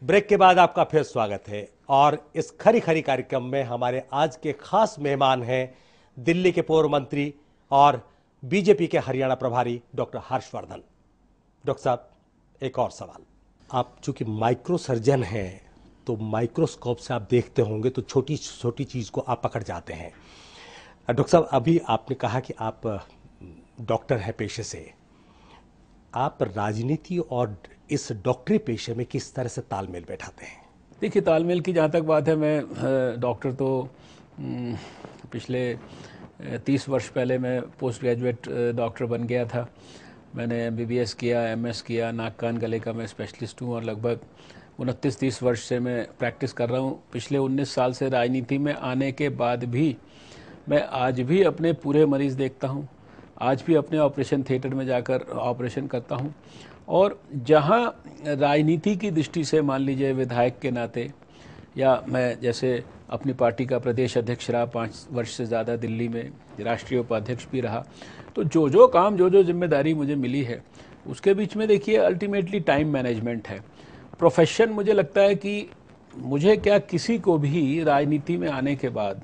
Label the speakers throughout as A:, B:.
A: Break के बाद आपका फिर स्वागत है और इस खरी खरी कार्यक्रम में हमारे आज के खास मेहमान हैं दिल्ली के पूर्व मंत्री और बीजेपी के हरियाणा प्रभारी डॉक्टर हर्षवर्धन। डॉक्टर साहब, एक और सवाल। आप चूंकि माइक्रो सर्जन हैं तो माइक्रोस्कोप से आप देखते होंगे तो छोटी छोटी चीज़ को आप पकड़ जाते हैं। डॉक्टर साहब, अभी आपने कहा कि आप डॉक्टर हैं पेशे से, आप राजनीति और इस डॉक्टरी पेशे में किस तरह से तालमेल बैठाते हैं?
B: देखिए, तालमेल की जहाँ तक बात है, मैं डॉक्टर तो पिछले 30 वर्ष पहले मैं पोस्ट ग्रेजुएट डॉक्टर बन गया था। मैंने MBBS किया, MS किया, नाक कान गले का मैं स्पेशलिस्ट हूँ और लगभग 29-30 वर्ष से मैं प्रैक्टिस कर रहा हूँ। पिछले 19 साल से राजनीति में आने के बाद भी मैं आज भी अपने पूरे मरीज़ देखता हूँ, आज भी अपने ऑपरेशन थिएटर में जाकर ऑपरेशन करता हूँ। और जहाँ राजनीति की दृष्टि से, मान लीजिए विधायक के नाते, या मैं जैसे अपनी पार्टी का प्रदेश अध्यक्ष रहा 5 वर्ष से ज़्यादा दिल्ली में, राष्ट्रीय उपाध्यक्ष भी रहा, तो जो काम जो जिम्मेदारी मुझे मिली है उसके बीच में देखिए अल्टीमेटली टाइम मैनेजमेंट है। प्रोफेशन, मुझे लगता है कि मुझे क्या, किसी को भी राजनीति में आने के बाद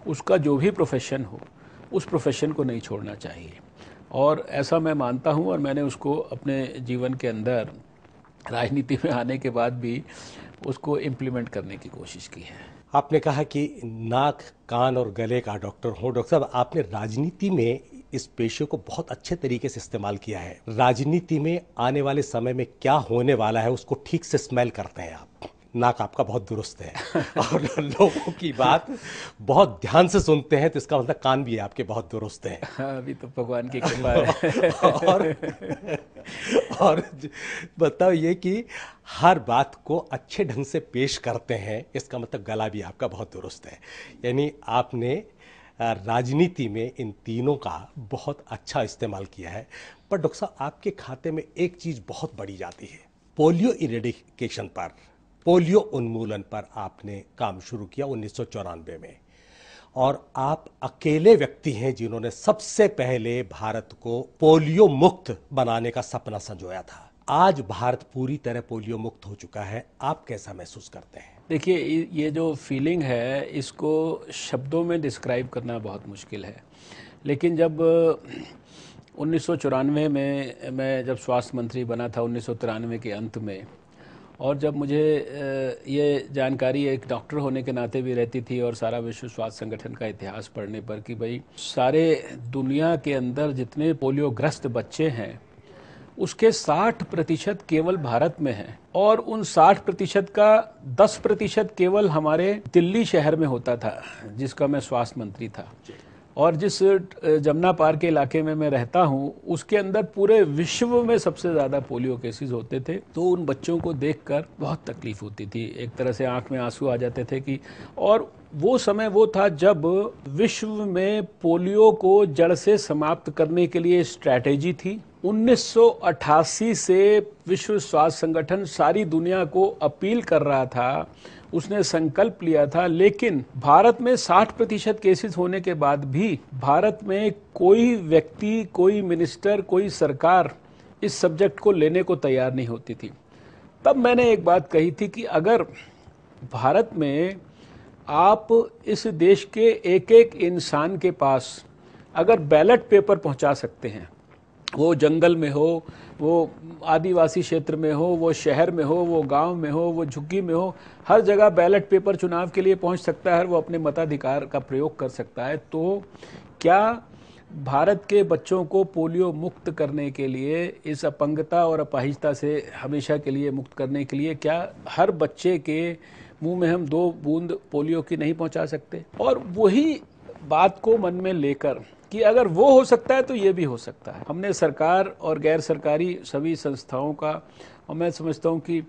B: उसका जो भी प्रोफेशन हो उस प्रोफेशन को नहीं छोड़ना चाहिए, और ऐसा मैं मानता हूं और मैंने उसको अपने जीवन के अंदर राजनीति में आने के बाद भी उसको इम्प्लीमेंट करने की कोशिश की है।
A: आपने कहा कि नाक कान और गले का डॉक्टर हो। डॉक्टर साहब, आपने राजनीति में इस पेशे को बहुत अच्छे तरीके से इस्तेमाल किया है। राजनीति में आने वाले समय में क्या होने वाला है उसको ठीक से स्मेल करते हैं आप। नाक आपका बहुत दुरुस्त है और लोगों की बात बहुत ध्यान से सुनते हैं, तो इसका मतलब कान भी आपके बहुत दुरुस्त हैं।
B: हाँ, अभी तो भगवान की कृपा है।
A: और बताओ ये कि हर बात को अच्छे ढंग से पेश करते हैं, इसका मतलब गला भी आपका बहुत दुरुस्त है। यानी आपने राजनीति में इन तीनों का बहुत अच्छा इस्तेमाल किया है। पर डॉक्टर साहब, आपके खाते में एक चीज़ बहुत बड़ी जाती है, पोलियो इरेडिकेशन पर, पोलियो उन्मूलन पर आपने काम शुरू किया 1994 में, और आप अकेले व्यक्ति हैं जिन्होंने सबसे पहले भारत को पोलियो मुक्त बनाने का सपना संजोया था। आज भारत पूरी तरह पोलियो मुक्त हो चुका है, आप कैसा महसूस करते हैं?
B: देखिए, ये जो फीलिंग है इसको शब्दों में डिस्क्राइब करना बहुत मुश्किल है, लेकिन जब 1994 में मैं जब स्वास्थ्य मंत्री बना था 1993 के अंत में, और जब मुझे ये जानकारी एक डॉक्टर होने के नाते भी रहती थी और सारा विश्व स्वास्थ्य संगठन का इतिहास पढ़ने पर कि भाई सारे दुनिया के अंदर जितने पोलियोग्रस्त बच्चे हैं उसके 60% केवल भारत में है, और उन 60% का 10% केवल हमारे दिल्ली शहर में होता था जिसका मैं स्वास्थ्य मंत्री था। और जिस जमुना पार के इलाके में मैं रहता हूं उसके अंदर पूरे विश्व में सबसे ज़्यादा पोलियो केसेस होते थे। तो उन बच्चों को देखकर बहुत तकलीफ होती थी, एक तरह से आंख में आंसू आ जाते थे कि, और वो समय वो था जब विश्व में पोलियो को जड़ से समाप्त करने के लिए स्ट्रैटेजी थी। 1988 से विश्व स्वास्थ्य संगठन सारी दुनिया को अपील कर रहा था, उसने संकल्प लिया था, लेकिन भारत में 60% केसेस होने के बाद भी भारत में कोई व्यक्ति, कोई मिनिस्टर, कोई सरकार इस सब्जेक्ट को लेने को तैयार नहीं होती थी। तब मैंने एक बात कही थी कि अगर भारत में आप इस देश के एक एक इंसान के पास अगर बैलेट पेपर पहुंचा सकते हैं, वो जंगल में हो, वो आदिवासी क्षेत्र में हो, वो शहर में हो, वो गांव में हो, वो झुग्गी में हो, हर जगह बैलेट पेपर चुनाव के लिए पहुंच सकता है, वो अपने मताधिकार का प्रयोग कर सकता है, तो क्या भारत के बच्चों को पोलियो मुक्त करने के लिए, इस अपंगता और अपाहिजता से हमेशा के लिए मुक्त करने के लिए, क्या हर बच्चे के मुंह में हम 2 बूंद पोलियो की नहीं पहुंचा सकते? और वही बात को मन में लेकर कि अगर वो हो सकता है तो ये भी हो सकता है, हमने सरकार और गैर सरकारी सभी संस्थाओं का, और मैं समझता हूँ कि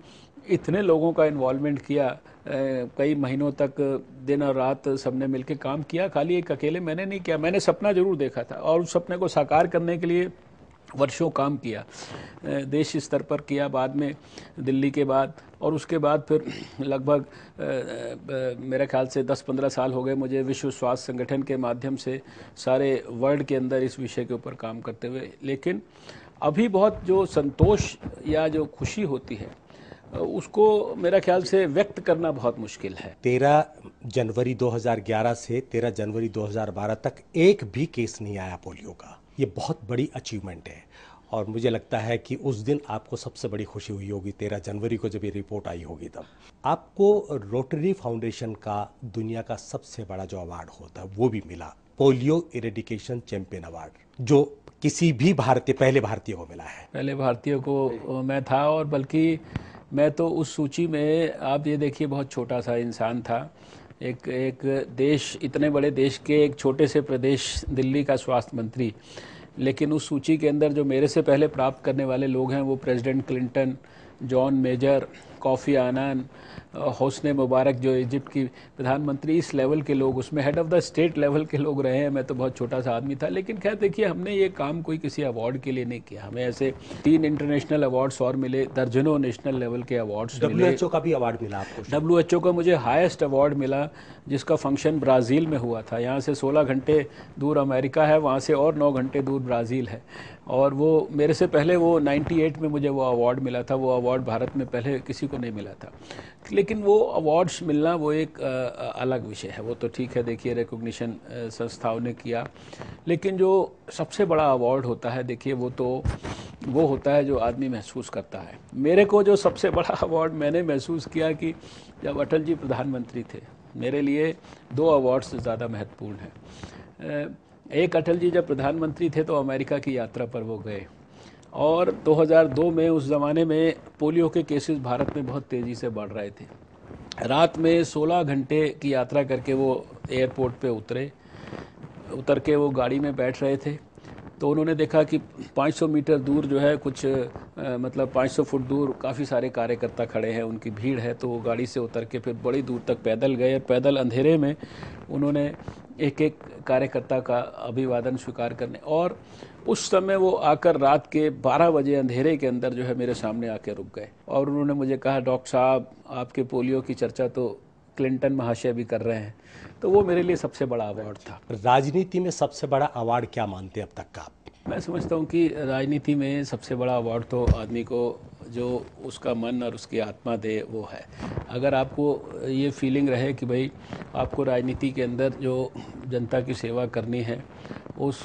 B: इतने लोगों का इन्वॉल्वमेंट किया, कई महीनों तक दिन और रात सबने मिलकर काम किया, खाली एक अकेले मैंने नहीं किया। मैंने सपना जरूर देखा था और उस सपने को साकार करने के लिए वर्षों काम किया, देश स्तर पर किया, बाद में दिल्ली के बाद, और उसके बाद फिर लगभग मेरे ख्याल से 10-15 साल हो गए मुझे विश्व स्वास्थ्य संगठन के माध्यम से सारे वर्ल्ड के अंदर इस विषय के ऊपर काम करते हुए। लेकिन अभी बहुत जो संतोष या जो खुशी होती है उसको मेरा ख्याल से व्यक्त करना बहुत मुश्किल है।
A: 13 जनवरी 2011 से 13 जनवरी 2012 तक एक भी केस नहीं आया पोलियो का। ये बहुत बड़ी अचीवमेंट है और मुझे लगता है कि उस दिन आपको सबसे बड़ी खुशी हुई होगी 13 जनवरी को जब ये रिपोर्ट आई होगी तब। आपको रोटरी फाउंडेशन का दुनिया का सबसे बड़ा जो अवार्ड होता है वो भी मिला, पोलियो इरेडिकेशन चैंपियन अवार्ड, जो किसी भी पहले भारतीय को मिला है।
B: पहले भारतीय को मैं था, और बल्कि मैं तो उस सूची में, आप ये देखिए, बहुत छोटा सा इंसान था। एक देश, इतने बड़े देश के एक छोटे से प्रदेश दिल्ली का स्वास्थ्य मंत्री, लेकिन उस सूची के अंदर जो मेरे से पहले प्राप्त करने वाले लोग हैं वो president Clinton, John Major, Kofi Annan, Hosni मुबारक जो इजिप्ट की प्रधानमंत्री, इस लेवल के लोग, उसमें head of the state level के लोग रहे हैं। मैं तो बहुत छोटा सा आदमी था, लेकिन खैर देखिए, हमने ये काम कोई किसी अवार्ड के लिए नहीं किया। हमें ऐसे 3 इंटरनेशनल अवार्ड्स और मिले, दर्जनों नेशनल लेवल के अवार्ड्स मिले।
A: WHO का भी अवार्ड मिला आपको?
B: WHO का मुझे हाईएस्ट अवार्ड मिला, जिसका फंक्शन ब्राज़ील में हुआ था। यहाँ से 16 घंटे दूर अमेरिका है, वहाँ से और 9 घंटे दूर ब्राज़ील है। और वो मेरे से पहले, वो 98 में मुझे वो अवार्ड मिला था। वो अवार्ड भारत में पहले किसी को नहीं मिला था। लेकिन वो अवार्ड्स मिलना वो एक अलग विषय है। वो तो ठीक है, देखिए रिकॉग्निशन संस्थाओं ने किया, लेकिन जो सबसे बड़ा अवार्ड होता है, देखिए वो होता है जो आदमी महसूस करता है। मेरे को जो सबसे बड़ा अवार्ड मैंने महसूस किया कि जब अटल जी प्रधानमंत्री थे, मेरे लिए 2 अवार्ड्स ज़्यादा महत्वपूर्ण हैं। एक, अटल जी जब प्रधानमंत्री थे तो अमेरिका की यात्रा पर वो गए, और 2002 में, उस ज़माने में पोलियो के केसेस भारत में बहुत तेज़ी से बढ़ रहे थे। रात में 16 घंटे की यात्रा करके वो एयरपोर्ट पे उतर के वो गाड़ी में बैठ रहे थे, तो उन्होंने देखा कि 500 मीटर दूर जो है कुछ मतलब 500 फुट दूर काफ़ी सारे कार्यकर्ता खड़े हैं, उनकी भीड़ है। तो वो गाड़ी से उतर के फिर बड़ी दूर तक पैदल गए। पैदल अंधेरे में उन्होंने एक एक कार्यकर्ता का अभिवादन स्वीकार करने, और उस समय वो आकर रात के 12 बजे अंधेरे के अंदर जो है मेरे सामने आके रुक गए, और उन्होंने मुझे कहा, डॉक्टर साहब, आपके पोलियो की चर्चा तो क्लिंटन महाशय भी कर रहे हैं। तो वो मेरे लिए सबसे बड़ा अवार्ड था।
A: राजनीति में सबसे बड़ा अवार्ड क्या मानते हैं अब तक का आप?
B: मैं समझता हूँ कि राजनीति में सबसे बड़ा अवार्ड तो आदमी को जो उसका मन और उसकी आत्मा दे, वो है। अगर आपको ये फीलिंग रहे कि भाई आपको राजनीति के अंदर जो जनता की सेवा करनी है, उस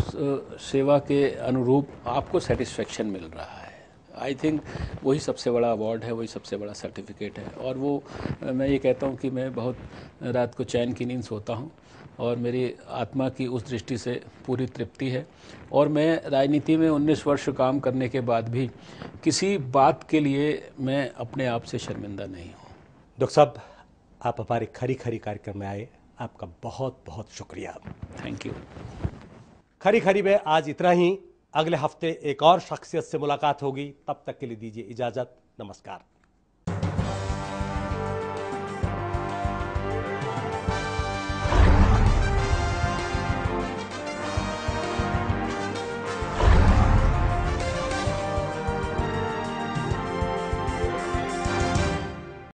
B: सेवा के अनुरूप आपको सेटिस्फेक्शन मिल रहा है, आई थिंक वही सबसे बड़ा अवार्ड है, वही सबसे बड़ा सर्टिफिकेट है। और वो मैं ये कहता हूँ कि मैं बहुत रात को चैन की नींद सोता हूँ, और मेरी आत्मा की उस दृष्टि से पूरी तृप्ति है। और मैं राजनीति में 19 वर्ष काम करने के बाद भी किसी बात के लिए मैं अपने आप से शर्मिंदा नहीं हूँ।
A: डॉक्टर साहब, आप हमारे खरी खरी कार्यक्रम में आए, आपका बहुत बहुत शुक्रिया।
B: Thank you.
A: खरी खरी में आज इतना ही। अगले हफ्ते एक और शख्सियत से मुलाकात होगी, तब तक के लिए दीजिए इजाज़त। नमस्कार।